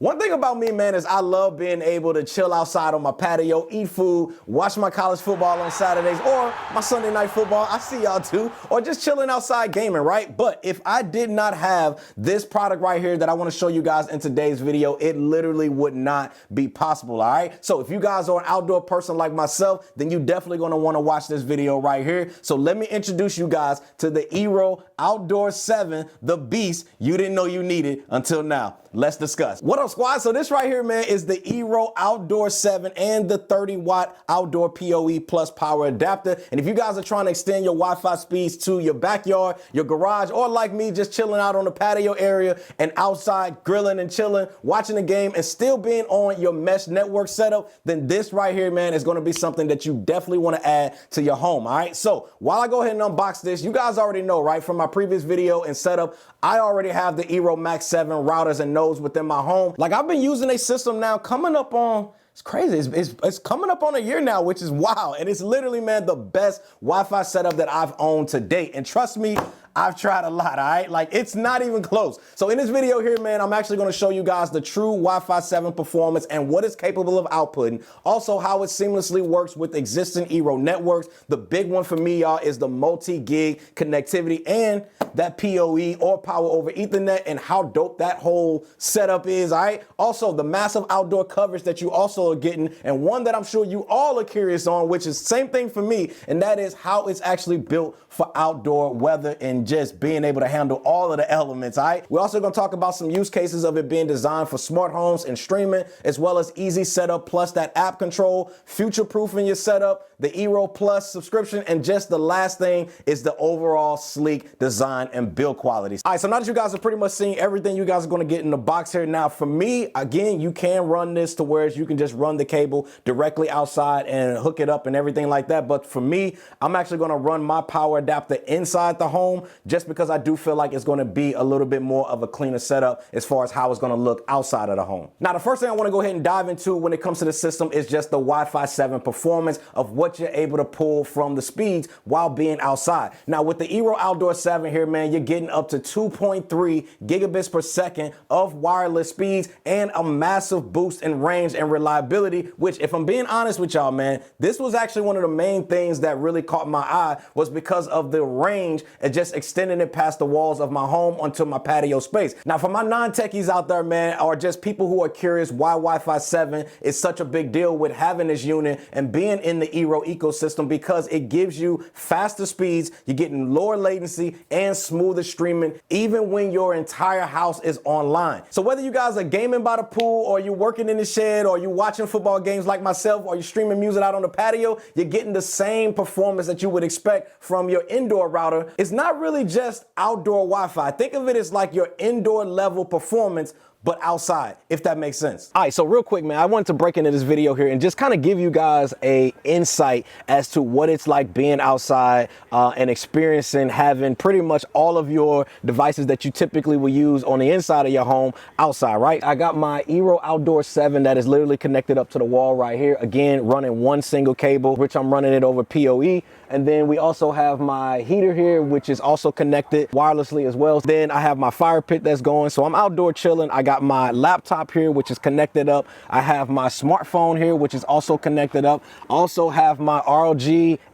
One thing about me, man, is I love being able to chill outside on my patio, eat food, watch my college football on Saturdays, or my Sunday night football. I see y'all too. Or just chilling outside gaming, right? But if I did not have this product right here that I want to show you guys in today's video, it literally would not be possible, all right? So if you guys are an outdoor person like myself, then you definitely going to want to watch this video right here. So let me introduce you guys to the Eero Outdoor 7, the beast you didn't know you needed until now. Let's discuss. What up, squad? So this right here, man, is the Eero Outdoor 7 and the 30-watt outdoor PoE Plus power adapter. And if you guys are trying to extend your Wi-Fi speeds to your backyard, your garage, or like me, just chilling out on the patio area and outside grilling and chilling, watching the game and still being on your mesh network setup, then this right here, man, is going to be something that you definitely want to add to your home. All right. So while I go ahead and unbox this, you guys already know, right, from my previous video and setup, I already have the Eero Max 7 routers and nodes within my home. Like, I've been using a system now coming up on, it's crazy. It's coming up on a year now, which is wild. And it's literally, man, the best Wi-Fi setup that I've owned to date. And trust me, I've tried a lot, all right? Like, it's not even close. So in this video here, man, I'm actually gonna show you guys the true Wi-Fi 7 performance and what it's capable of outputting. Also, how it seamlessly works with existing Eero networks. The big one for me, y'all, is the multi-gig connectivity and that PoE or power over Ethernet and how dope that whole setup is, all right? Also, the massive outdoor coverage that you also are getting, and one that I'm sure you all are curious on, which is same thing for me, and that is how it's actually built for outdoor weather and just being able to handle all of the elements, all right? We're also gonna talk about some use cases of it being designed for smart homes and streaming, as well as easy setup, plus that app control, future-proofing your setup, the Eero Plus subscription, and just the last thing is the overall sleek design and build quality. All right, so now that you guys have pretty much seen everything you guys are gonna get in the box here. Now, for me, again, you can run this to where you can just run the cable directly outside and hook it up and everything like that. But for me, I'm actually gonna run my power adapter inside the home just because I do feel like it's gonna be a little bit more of a cleaner setup as far as how it's gonna look outside of the home. Now, the first thing I wanna go ahead and dive into when it comes to the system is just the Wi-Fi 7 performance of what you're able to pull from the speeds while being outside. Now, with the Eero Outdoor 7 here, man, you're getting up to 2.3 gigabits per second of wireless speeds and a massive boost in range and reliability, which, if I'm being honest with y'all, man, this was actually one of the main things that really caught my eye, was because of the range and just extending it past the walls of my home onto my patio space. Now, for my non-techies out there, man, or just people who are curious why Wi-Fi 7 is such a big deal with having this unit and being in the Eero ecosystem, because it gives you faster speeds, you're getting lower latency and smoother streaming, even when your entire house is online. So whether you guys are gaming by the pool, or you're working in the shed, or you're watching football games like myself, or you're streaming music out on the patio, you're getting the same performance that you would expect from your indoor router. It's not really just outdoor Wi-Fi. Think of it as like your indoor level performance, but outside, if that makes sense. All right, so real quick, man, I wanted to break into this video here and just kind of give you guys a insight as to what it's like being outside and experiencing having pretty much all of your devices that you typically will use on the inside of your home outside, right? I got my Eero Outdoor 7 that is literally connected up to the wall right here. Again, running one single cable, which I'm running it over PoE. And then we also have my heater here, which is also connected wirelessly as well. Then I have my fire pit that's going. So I'm outdoor chilling. I got my laptop here, which is connected up. I have my smartphone here, which is also connected up. Also have my ROG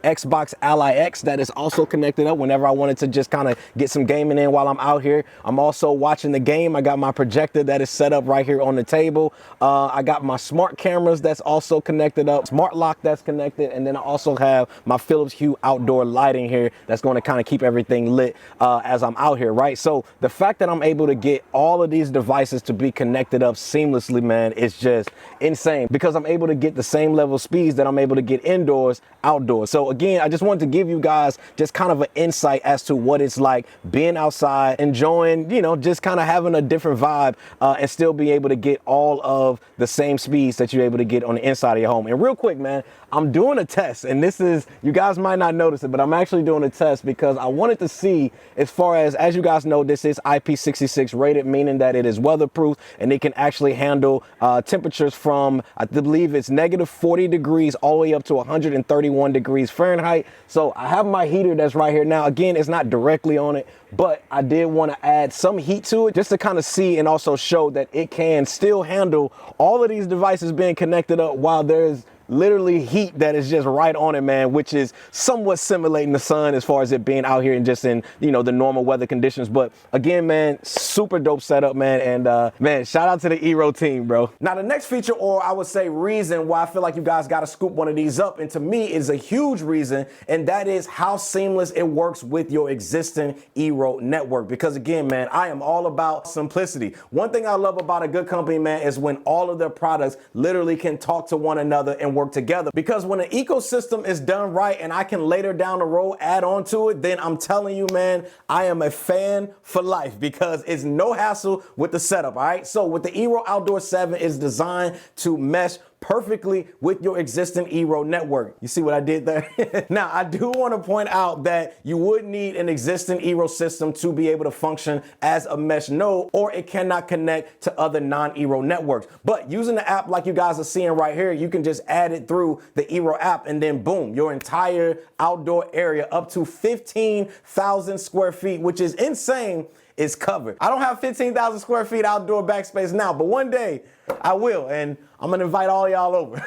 Xbox Ally X that is also connected up whenever I wanted to just kind of get some gaming in while I'm out here. I'm also watching the game. I got my projector that is set up right here on the table. I got my smart cameras that's also connected up, smart lock that's connected. And then I also have my Philips Hue outdoor lighting here that's going to kind of keep everything lit as I'm out here, right? So the fact that I'm able to get all of these devices to be connected up seamlessly, man, is just insane, because I'm able to get the same level of speeds that I'm able to get indoors, outdoors. So again, I just wanted to give you guys just kind of an insight as to what it's like being outside, enjoying, you know, just kind of having a different vibe and still be able to get all of the same speeds that you're able to get on the inside of your home. And real quick, man, I'm doing a test, and this is, you guys might not notice it, but I'm actually doing a test because I wanted to see, as far as you guys know, this is IP66 rated, meaning that it is weatherproof. weatherproof, and it can actually handle temperatures from, I believe it's negative 40 degrees all the way up to 131 degrees Fahrenheit. So I have my heater that's right here now. Again, it's not directly on it, but I did want to add some heat to it just to kind of see and also show that it can still handle all of these devices being connected up while there's literally heat that is just right on it, man, which is somewhat simulating the sun as far as it being out here and just in, you know, the normal weather conditions. But again, man, super dope setup, man. And man, shout out to the Eero team, bro. Now the next feature, or I would say reason why I feel like you guys got to scoop one of these up, and to me is a huge reason, and that is how seamless it works with your existing Eero network. Because again, man, I am all about simplicity. One thing I love about a good company, man, is when all of their products literally can talk to one another and work together. Because when an ecosystem is done right and I can later down the road add on to it, then I'm telling you, man, I am a fan for life because it's no hassle with the setup. All right. So with the Eero Outdoor 7 is designed to mesh perfectly with your existing Eero network. You see what I did there? Now, I do want to point out that you would need an existing Eero system to be able to function as a mesh node, or it cannot connect to other non-Eero networks. But using the app like you guys are seeing right here, you can just add it through the Eero app, and then boom, your entire outdoor area up to 15,000 square feet, which is insane, is covered. I don't have 15,000 square feet outdoor backspace now, but one day I will, and I'm gonna invite all y'all over.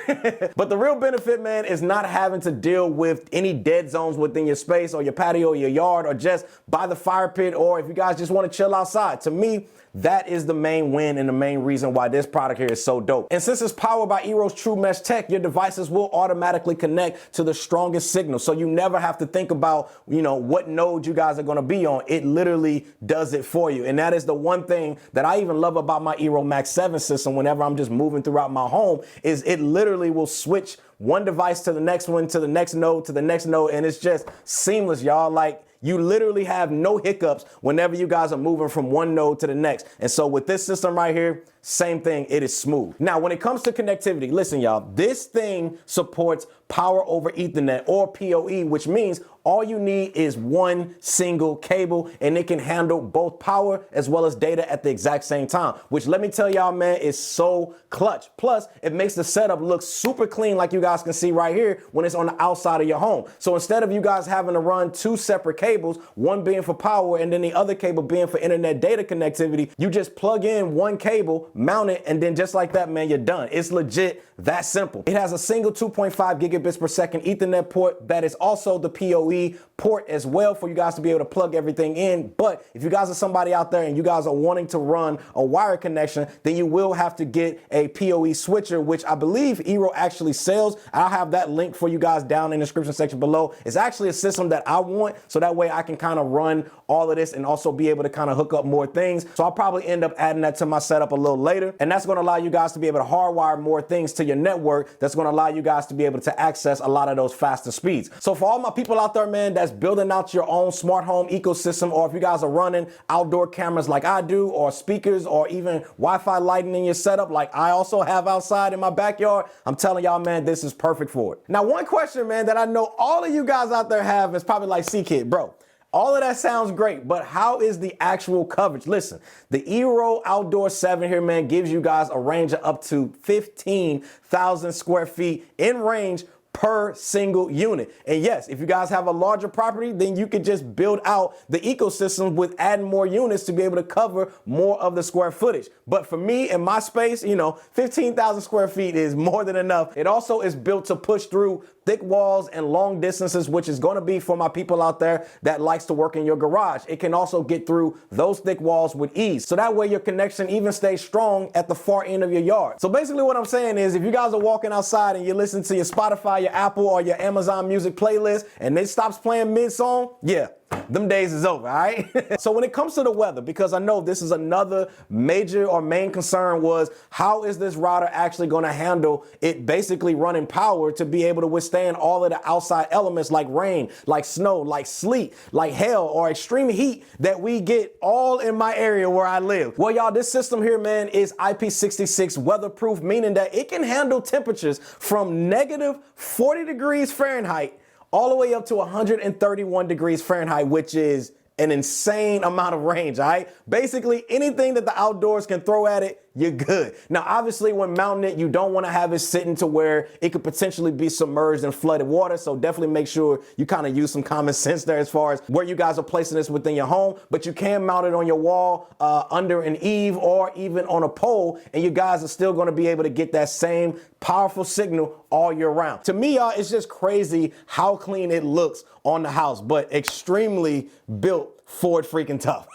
But the real benefit, man, is not having to deal with any dead zones within your space or your patio or your yard or just by the fire pit, or if you guys just want to chill outside. To me, that is the main win and the main reason why this product here is so dope. And since it's powered by Eero's True Mesh Tech, your devices will automatically connect to the strongest signal. So you never have to think about, you know, what node you guys are going to be on. It literally does it for you. And that is the one thing that I even love about my Eero Max 7 system whenever I'm just moving throughout my home, is it literally will switch one device to the next one, to the next node, to the next node. And it's just seamless, y'all. Like, you literally have no hiccups whenever you guys are moving from one node to the next. And so with this system right here, same thing, it is smooth. Now, when it comes to connectivity, listen, y'all, this thing supports power over Ethernet, or PoE, which means all you need is one single cable, and it can handle both power as well as data at the exact same time, which, let me tell y'all, man, is so clutch. Plus, it makes the setup look super clean, like you guys can see right here when it's on the outside of your home. So instead of you guys having to run two separate cables, one being for power and then the other cable being for internet data connectivity, you just plug in one cable, mount it, and then just like that, man, you're done. It's legit that simple. It has a single 2.5 gigabits per second Ethernet port that is also the PoE port as well for you guys to be able to plug everything in. But if you guys are somebody out there and you guys are wanting to run a wire connection, then you will have to get a PoE switcher, which I believe Eero actually sells. I'll have that link for you guys down in the description section below. It's actually a system that I want, so that way I can kind of run all of this and also be able to kind of hook up more things. So I'll probably end up adding that to my setup a little later. And that's going to allow you guys to be able to hardwire more things to your network. That's going to allow you guys to be able to access a lot of those faster speeds. So for all my people out there, man, that's building out your own smart home ecosystem, or if you guys are running outdoor cameras like I do, or speakers, or even Wi-Fi lighting in your setup like I also have outside in my backyard, I'm telling y'all, man, this is perfect for it. Now, one question, man, that I know all of you guys out there have is probably like, CKid, bro, all of that sounds great, but how is the actual coverage? Listen, the Eero Outdoor 7 here, man, gives you guys a range of up to 15,000 square feet in range per single unit. And yes, if you guys have a larger property, then you could just build out the ecosystem with adding more units to be able to cover more of the square footage. But for me and my space, you know, 15,000 square feet is more than enough. It also is built to push through thick walls and long distances, which is going to be for my people out there that likes to work in your garage. It can also get through those thick walls with ease. So that way your connection even stays strong at the far end of your yard. So basically what I'm saying is, if you guys are walking outside and you listen to your Spotify, your Apple, or your Amazon Music playlist, and it stops playing mid-song, yeah, them days is over, all right? So when it comes to the weather, because I know this is another major or main concern, was how is this router actually going to handle it basically running power to be able to withstand all of the outside elements like rain, like snow, like sleet, like hail, or extreme heat that we get all in my area where I live? Well, y'all, this system here, man, is IP66 weatherproof, meaning that it can handle temperatures from negative 40 degrees Fahrenheit all the way up to 131 degrees Fahrenheit, which is an insane amount of range, all right? Basically, anything that the outdoors can throw at it, you're good. Now, obviously, when mounting it, you don't want to have it sitting to where it could potentially be submerged in flooded water. So definitely make sure you kind of use some common sense there as far as where you guys are placing this within your home. But you can mount it on your wall, under an eave, or even on a pole, and you guys are still going to be able to get that same powerful signal all year round. To me, y'all, it's just crazy how clean it looks on the house, but extremely built Ford freaking tough.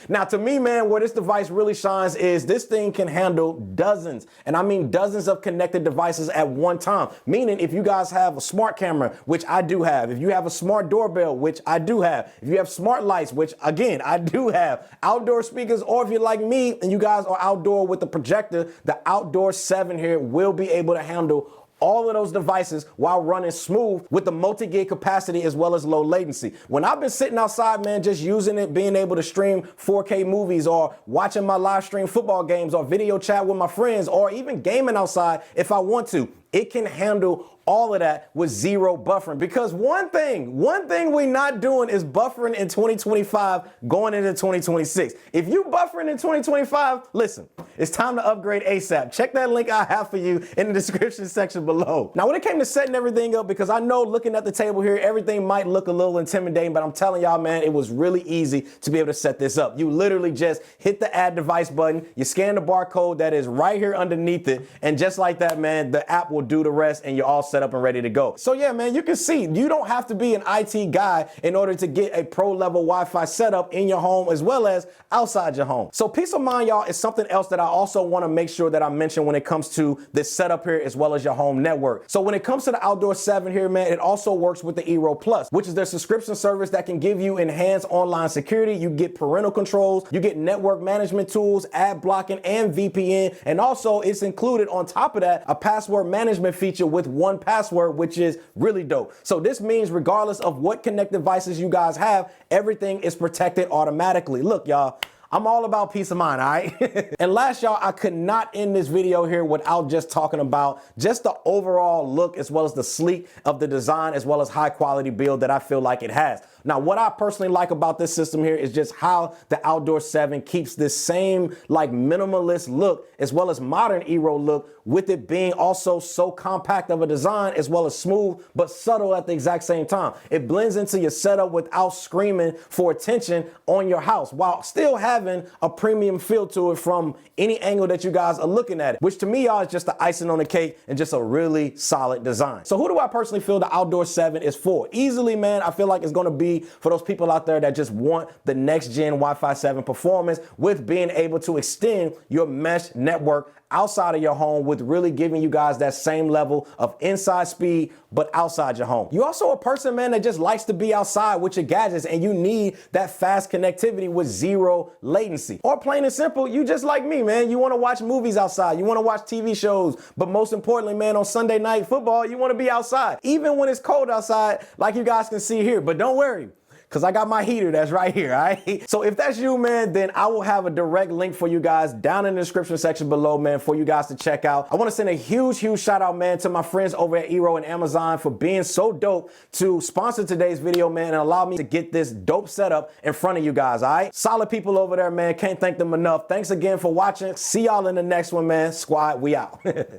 Now, to me, man, where this device really shines is this thing can handle dozens, and I mean dozens of connected devices at one time. Meaning, if you guys have a smart camera, which I do have, if you have a smart doorbell, which I do have, if you have smart lights, which again, I do have, outdoor speakers, or if you're like me and you guys are outdoor with the projector, the Outdoor 7 here will be able to handle all of those devices while running smooth with the multi-gig capacity as well as low latency. When I've been sitting outside, man, just using it, being able to stream 4K movies or watching my live stream football games or video chat with my friends or even gaming outside if I want to, it can handle all of that with zero buffering. Because one thing we're not doing is buffering in 2025 going into 2026. If you buffering in 2025, listen, it's time to upgrade ASAP. Check that link I have for you in the description section below. Now, when it came to setting everything up, because I know looking at the table here, everything might look a little intimidating, but I'm telling y'all, man, it was really easy to be able to set this up. You literally just hit the add device button, you scan the barcode that is right here underneath it, and just like that, man, the app will do the rest and you're all set up and ready to go. So yeah, man, you can see you don't have to be an IT guy in order to get a pro level Wi-Fi setup in your home as well as outside your home. So peace of mind, y'all, is something else that I also want to make sure that I mention when it comes to this setup here as well as your home network. So when it comes to the Outdoor 7 here, man, it also works with the Eero Plus, which is their subscription service that can give you enhanced online security. You get parental controls, you get network management tools, ad blocking, and VPN. And also it's included on top of that a password management feature with 1Password, which is really dope. So this means regardless of what connected devices you guys have, everything is protected automatically. Look, y'all, I'm all about peace of mind, all right? And last, y'all, I could not end this video here without just talking about just the overall look as well as the sleek of the design as well as high quality build that I feel like it has. Now, what I personally like about this system here is just how the Outdoor 7 keeps this same like minimalist look as well as modern Eero look, with it being also so compact of a design as well as smooth but subtle at the exact same time. It blends into your setup without screaming for attention on your house while still having a premium feel to it from any angle that you guys are looking at it, which to me, y'all, is just the icing on the cake and just a really solid design. So who do I personally feel the Outdoor 7 is for? Easily, man, I feel like it's going to be for those people out there that just want the next gen Wi-Fi 7 performance with being able to extend your mesh network outside of your home with really giving you guys that same level of inside speed but outside your home. You also a person, man, that just likes to be outside with your gadgets and you need that fast connectivity with zero latency. Or plain and simple, you just like me, man. You want to watch movies outside, you want to watch TV shows, but most importantly, man, on Sunday night football, you want to be outside even when it's cold outside, like you guys can see here. But don't worry, because I got my heater that's right here, all right? So if that's you, man, then I will have a direct link for you guys down in the description section below, man, for you guys to check out. I want to send a huge shout out, man, to my friends over at Eero and Amazon for being so dope to sponsor today's video, man, and allow me to get this dope setup in front of you guys, all right? Solid people over there, man. Can't thank them enough. Thanks again for watching. See y'all in the next one, man. Squad, we out.